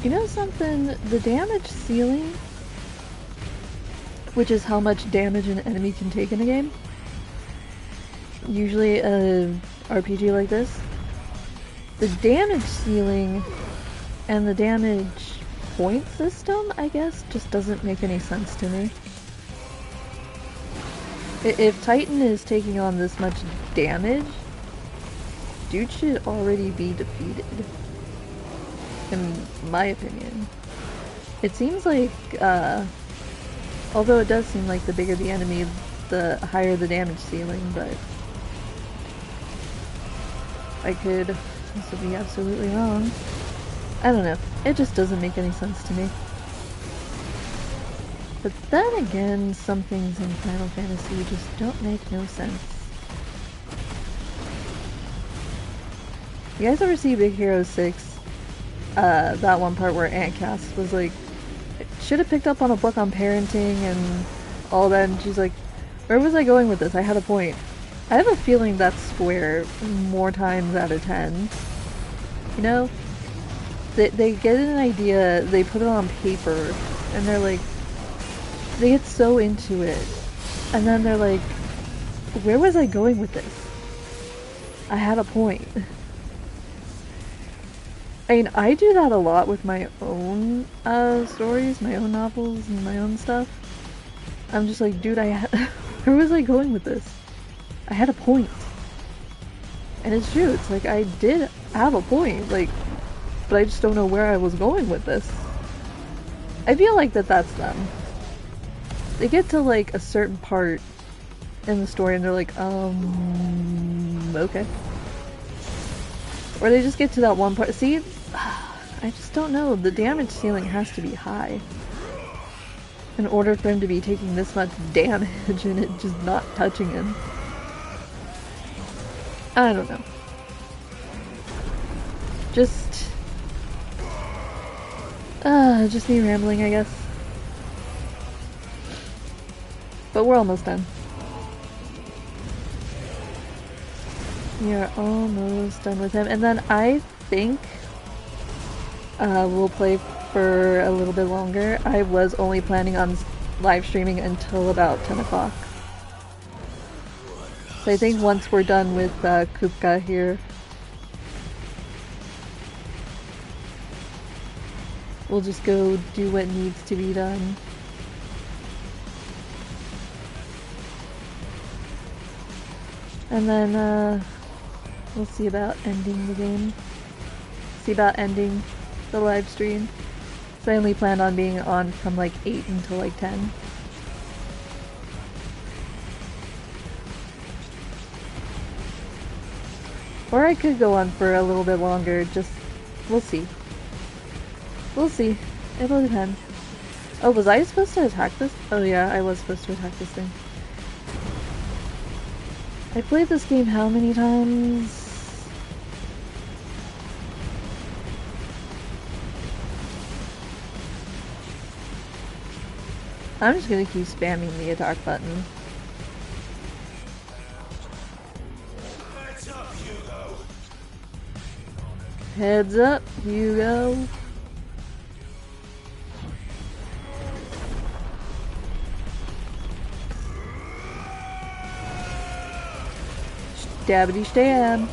You know something? The damage ceiling, which is how much damage an enemy can take in a game, usually a RPG like this, the damage ceiling and the damage point system, I guess, just doesn't make any sense to me. If Titan is taking on this much damage, dude should already be defeated, in my opinion. It seems like, although it does seem like the bigger the enemy, the higher the damage ceiling, but I could also be absolutely wrong. I don't know. It just doesn't make any sense to me. But then again, some things in Final Fantasy just don't make no sense. You guys ever see Big Hero 6? That one part where Aunt Cass was like, should have picked up on a book on parenting and all that, and she's like, where was I going with this? I had a point. I have a feeling that's Square more times out of 10. You know? They get an idea, they put it on paper, and they're like, they get so into it, and then they're like, where was I going with this? I had a point. I mean, I do that a lot with my own stories, my own novels, and my own stuff. I'm just like, dude, where was I going with this? I had a point. And it's true, it's like, I did have a point, like, but I just don't know where I was going with this. I feel like that's them. They get to, like, a certain part in the story and they're like, okay. Or they just get to that one part. See, I just don't know. The damage ceiling has to be high in order for him to be taking this much damage and it just not touching him. I don't know. Just me rambling, I guess. But we're almost done. We are almost done with him. And then I think we'll play for a little bit longer. I was only planning on live streaming until about 10 o'clock. So I think once we're done with Kupka here, we'll just go do what needs to be done. And then we'll see about ending the game. See about ending the live stream. So I only planned on being on from like 8 until like 10. Or I could go on for a little bit longer, just, we'll see. We'll see. It'll depend. Oh, was I supposed to attack this? Oh yeah, I was supposed to attack this thing. I played this game how many times? I'm just gonna keep spamming the attack button. Heads up, Hugo. Stabbity stab.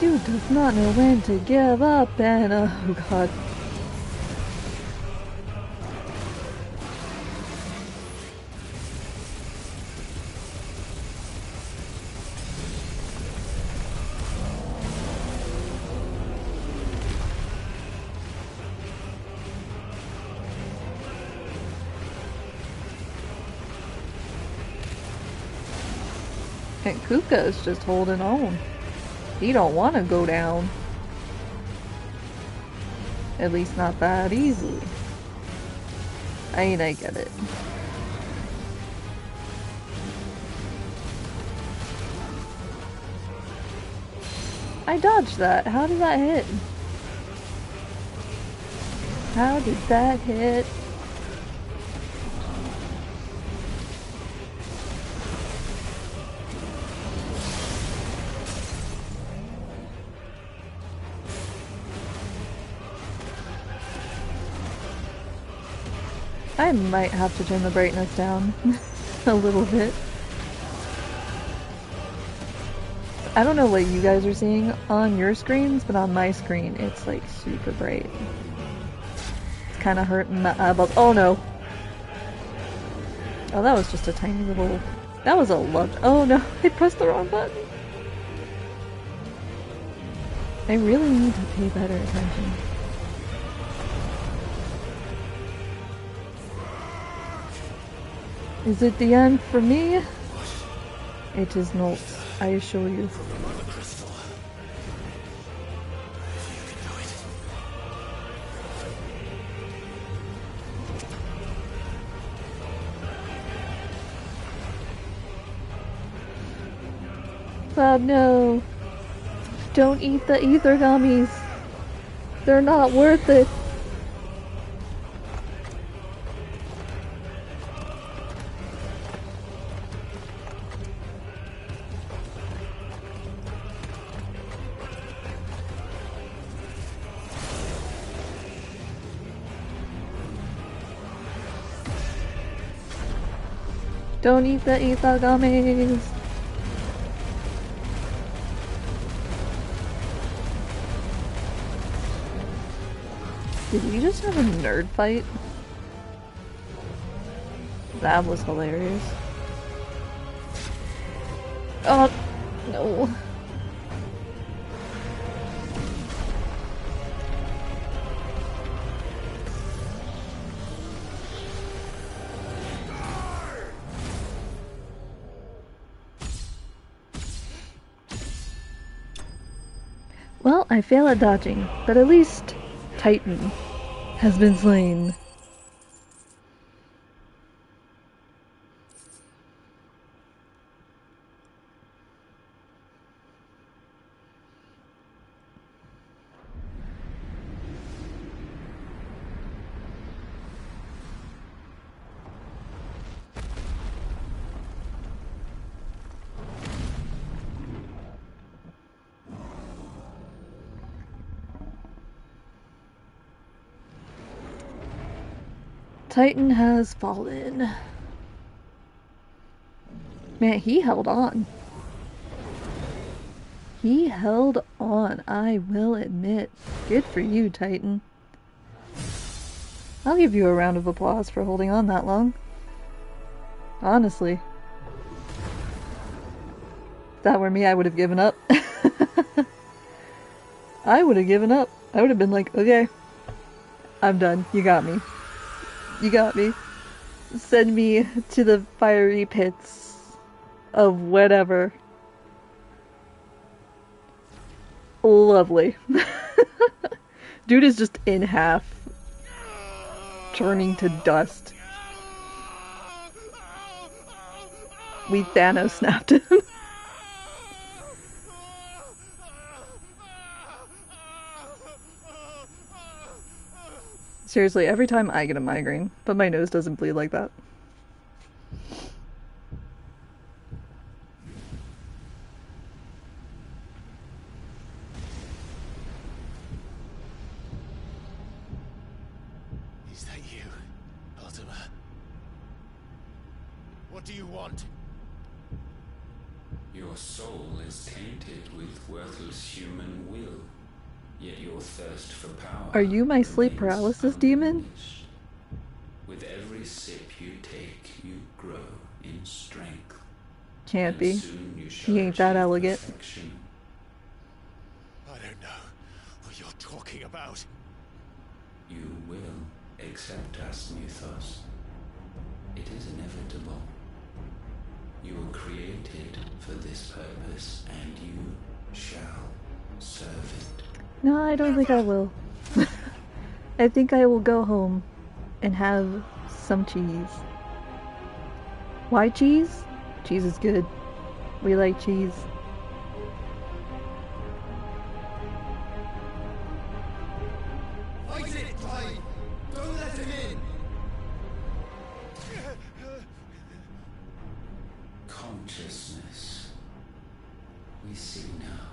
Dude does not know when to give up, and oh god. And Kuka is just holding on. He don't want to go down. At least not that easily. I mean, I get it. I dodged that. How did that hit? How did that hit? I might have to turn the brightness down a little bit. I don't know what you guys are seeing on your screens, but on my screen it's like super bright. It's kind of hurting my eyeballs. Oh no! Oh, that was just a tiny little... That was a lot. Oh no, I pressed the wrong button. I really need to pay better attention. Is it the end for me? It is not, I assure you. Oh no! Don't eat the ether gummies! They're not worth it! Don't eat the ether gummies! Did we just have a nerd fight? That was hilarious. Oh, no. Well, I fail at dodging, but at least Titan has been slain. Titan has fallen. Man, he held on. He held on, I will admit. Good for you, Titan. I'll give you a round of applause for holding on that long. Honestly. If that were me, I would have given up. I would have given up. I would have been like, okay, I'm done. You got me. You got me. send me to the fiery pits of whatever. Lovely. Dude is just in half, turning to dust. We Thanos snapped him. Seriously, every time I get a migraine, but my nose doesn't bleed like that. Is that you, Ultima? What do you want? Your soul is tainted with worthless human will, yet your thirst for power. Are you my sleep paralysis demon? With every sip you take, you grow in strength. Can't be. He ain't that elegant. Perfection. I don't know what you're talking about. You will accept us, Mythos. It is inevitable. You were created for this purpose, and you shall serve it. No, I don't think I will. I think I will go home and have some cheese. Why cheese? Cheese is good. We like cheese. Fight it, Clyde! Don't let him in! Consciousness. We see now.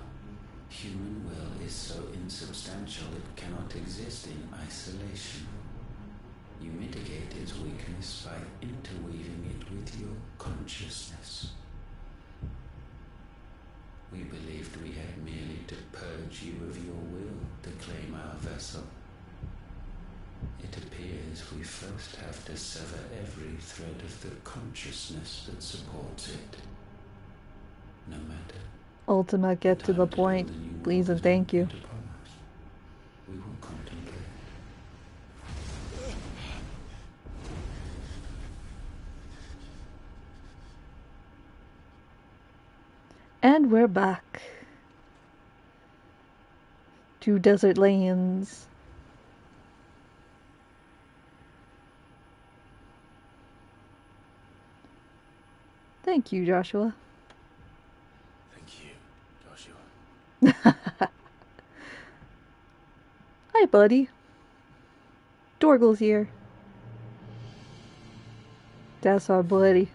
Human will is so insubstantial it cannot exist in isolation. You mitigate its weakness by interweaving it with your consciousness. We believed we had merely to purge you of your will to claim our vessel. It appears we first have to sever every thread of the consciousness that supports it. No matter. Ultima, get to the point, please and thank you. We will contemplate. And we're back to Desert Lands. Thank you, Joshua. Thank you, Joshua. Hi, buddy. Dorgle's here. That's our buddy.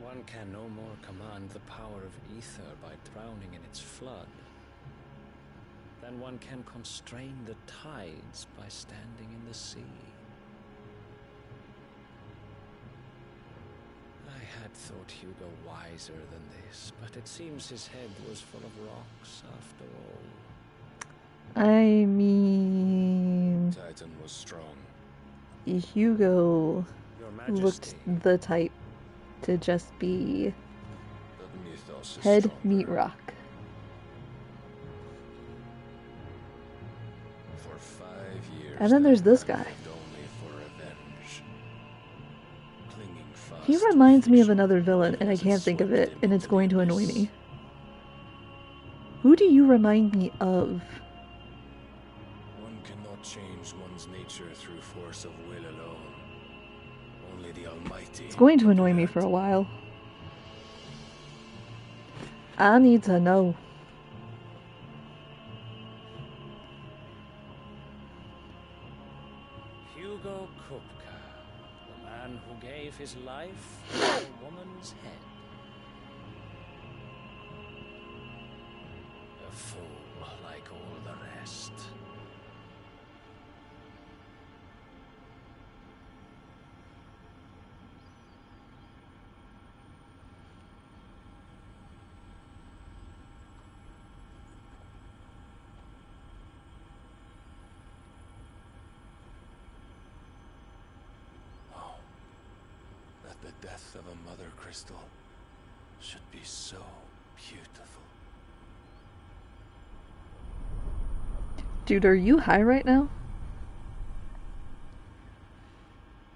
One can no more command the power of ether by drowning in its flood than one can constrain the tides by standing in the sea. I had thought Hugo wiser than this, but it seems his head was full of rocks after all. I mean... Titan was strong. Hugo Your looked Majesty. the type to just be But Mythos is head stronger. meat rock. For 5 years. And then there's this I guy. lived only for revenge. Clinging fast He to reminds me of fiction another villain, and I as it can't think of swept it, him and it's into going to the annoy abyss. me. Who do you remind me of? One cannot change one's nature through force of will alone. Only the Almighty. It's going to can do annoy me that. for a while. I need to know. Hugo Kupka, the man who gave his life for a woman's head. A fool like all the rest. Oh, that the death of a mother crystal should be so beautiful. Dude, are you high right now?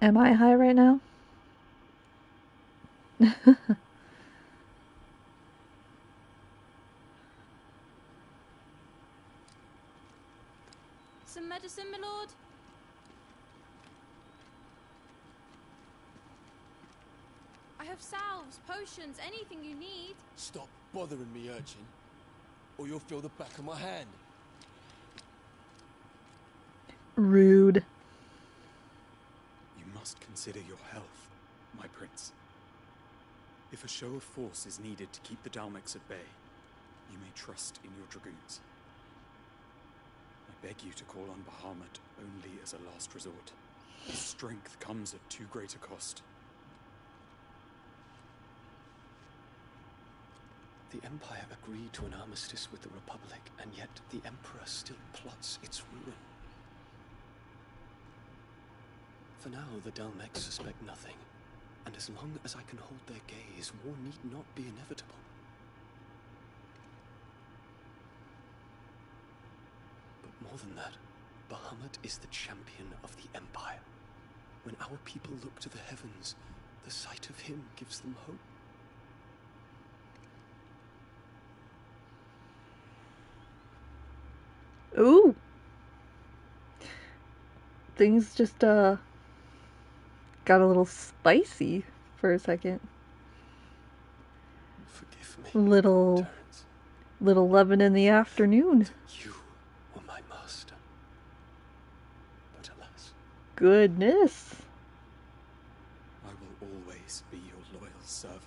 Am I high right now? Some medicine, my lord? I have salves, potions, anything you need. Stop bothering me, urchin, or you'll feel the back of my hand. Rude. You must consider your health, my prince. If a show of force is needed to keep the Dalmex at bay, you may trust in your dragoons. I beg you to call on Bahamut only as a last resort. His strength comes at too great a cost. The Empire agreed to an armistice with the Republic, and yet the Emperor still plots its ruin. For now, the Dalmex suspect nothing, and as long as I can hold their gaze, war need not be inevitable. But more than that, Bahamut is the champion of the Empire. When our people look to the heavens, the sight of him gives them hope. Ooh. Things just, got a little spicy for a second. Forgive me, Little lovin' in the afternoon. You were my master. But alas. Goodness. I will always be your loyal servant.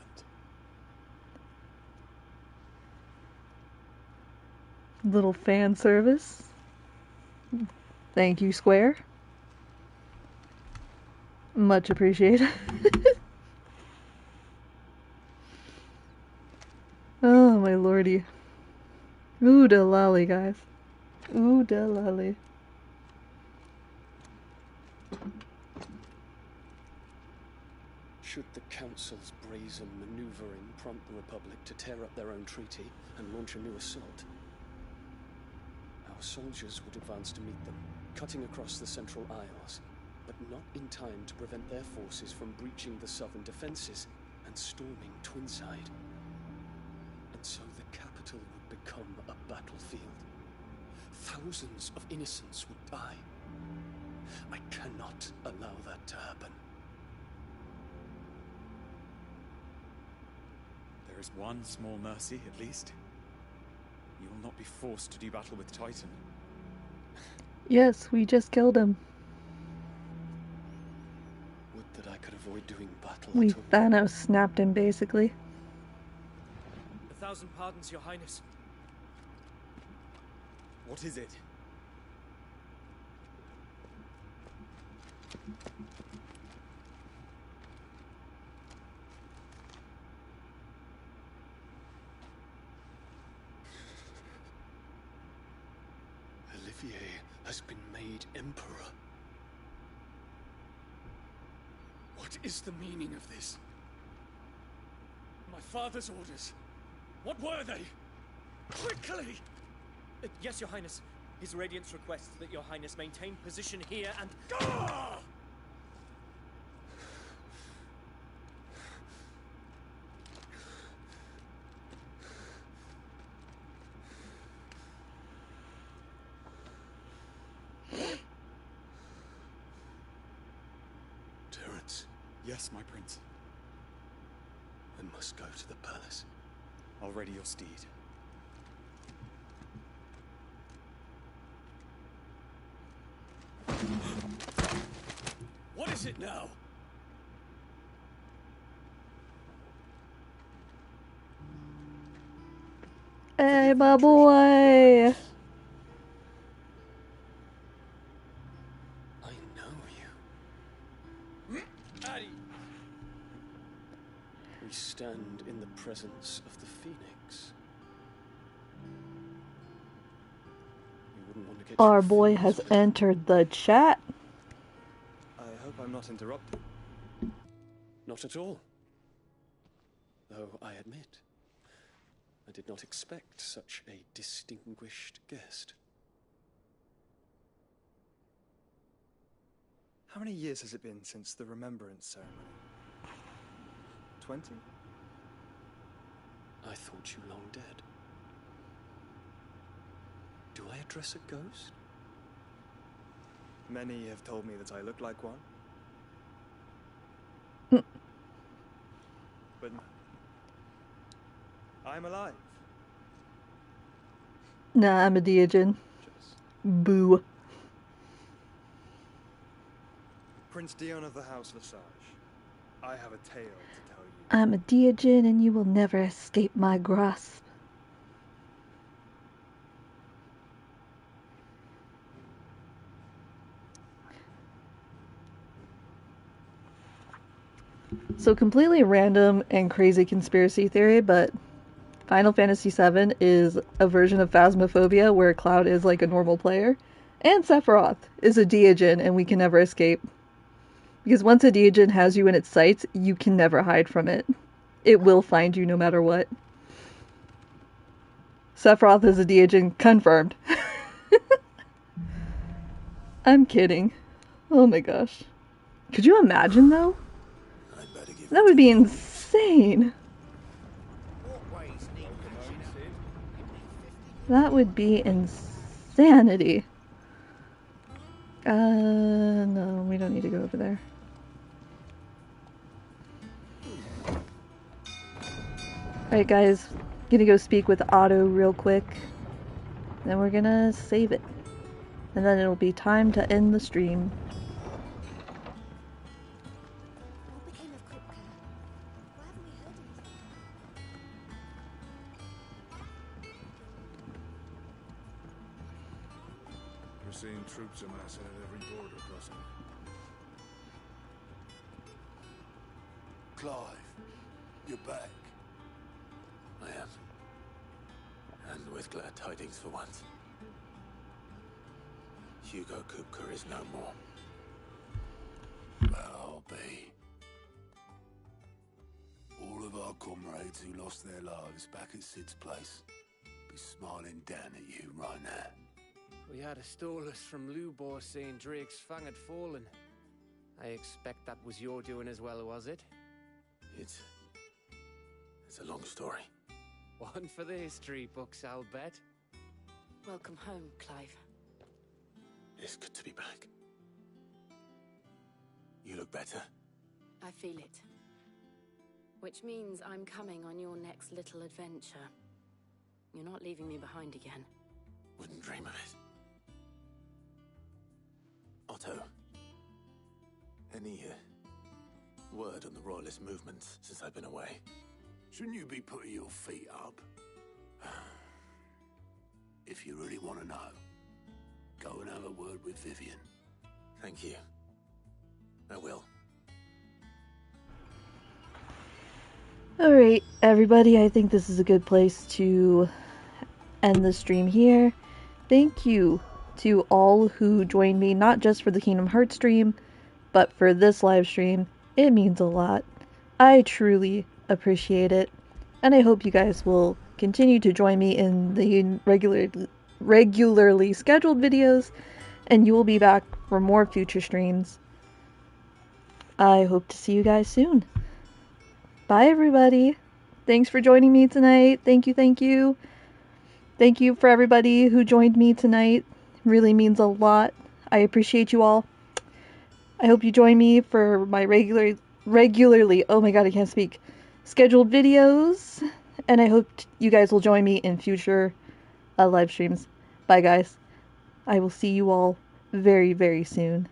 Little fan service. Thank you, Square. Much appreciated. Oh, my lordy. Ooh da lolly, guys. Ooh da lolly. Should the Council's brazen maneuvering prompt the Republic to tear up their own treaty and launch a new assault, our soldiers would advance to meet them, cutting across the Central Isles, but not in time to prevent their forces from breaching the southern defenses and storming Twinside. And so the capital would become a battlefield. Thousands of innocents would die. I cannot allow that to happen. There is one small mercy, at least. You will not be forced to do battle with Titan. Yes, we just killed him. Would that I could avoid doing battle We at all. Thanos snapped him, basically. 1,000 pardons, Your Highness. What is it? Olivier has been made Emperor. What is the meaning of this? My father's orders. What were they? Quickly! Yes, Your Highness. His Radiance requests that Your Highness maintain position here and... Ah! Terence. Yes, my prince. I must go to the palace. I'll ready your steed. What is it now? Hey, my boy! I know you. We stand in the presence of the Phoenix. You wouldn't want to get Our your boy feelings has hurt. entered the chat. I hope I'm not interrupting. Not at all. Though I admit, I did not expect such a distinguished guest. How many years has it been since the Remembrance ceremony? 20? I thought you long dead. Do I address a ghost? Many have told me that I look like one. But I'm alive. Nah, I'm a Diogen. Boo. Prince Dion of the House Lesage. I have a tale to tell you. I'm a Diogen and you will never escape my grasp. So completely random and crazy conspiracy theory, but Final Fantasy VII is a version of Phasmophobia where Cloud is like a normal player, and Sephiroth is a Diogen and we can never escape. Because once a Diogen has you in its sights, you can never hide from it. It will find you no matter what. Sephiroth is a Diogen, confirmed. I'm kidding. Oh my gosh. Could you imagine though? That would be insane. That would be insanity. No, we don't need to go over there. Alright guys, gonna go speak with Otto real quick. Then we're gonna save it. And then it'll be time to end the stream. We're seeing troops amassing at every border crossing. Clive, you're back. I am. And with glad tidings for once. Hugo Kupka is no more. Well, I'll be. All of our comrades who lost their lives back at Sid's place be smiling down at you right now. We had a stolus from Lubor saying Drake's fang had fallen. I expect that was your doing as well, was it? It's a long story. One for the history books, I'll bet. Welcome home, Clive. It's good to be back. You look better. I feel it. Which means I'm coming on your next little adventure. You're not leaving me behind again. Wouldn't dream of it. Otto, any word on the Royalist movements since I've been away? Shouldn't you be putting your feet up? If you really want to know, go and have a word with Vivian. Thank you. I will. Alright, everybody, I think this is a good place to end the stream here. Thank you to all who joined me, not just for the Kingdom Hearts stream, but for this live stream. It means a lot. I truly appreciate it, and I hope you guys will continue to join me in the regularly scheduled videos, and you will be back for more future streams. I hope to see you guys soon. Bye, everybody. Thanks for joining me tonight. Thank you, thank you. Thank you for everybody who joined me tonight. Really means a lot. I appreciate you all. I hope you join me for my regularly, oh my god, I can't speak, scheduled videos. And I hope you guys will join me in future live streams. Bye, guys. I will see you all very, very soon.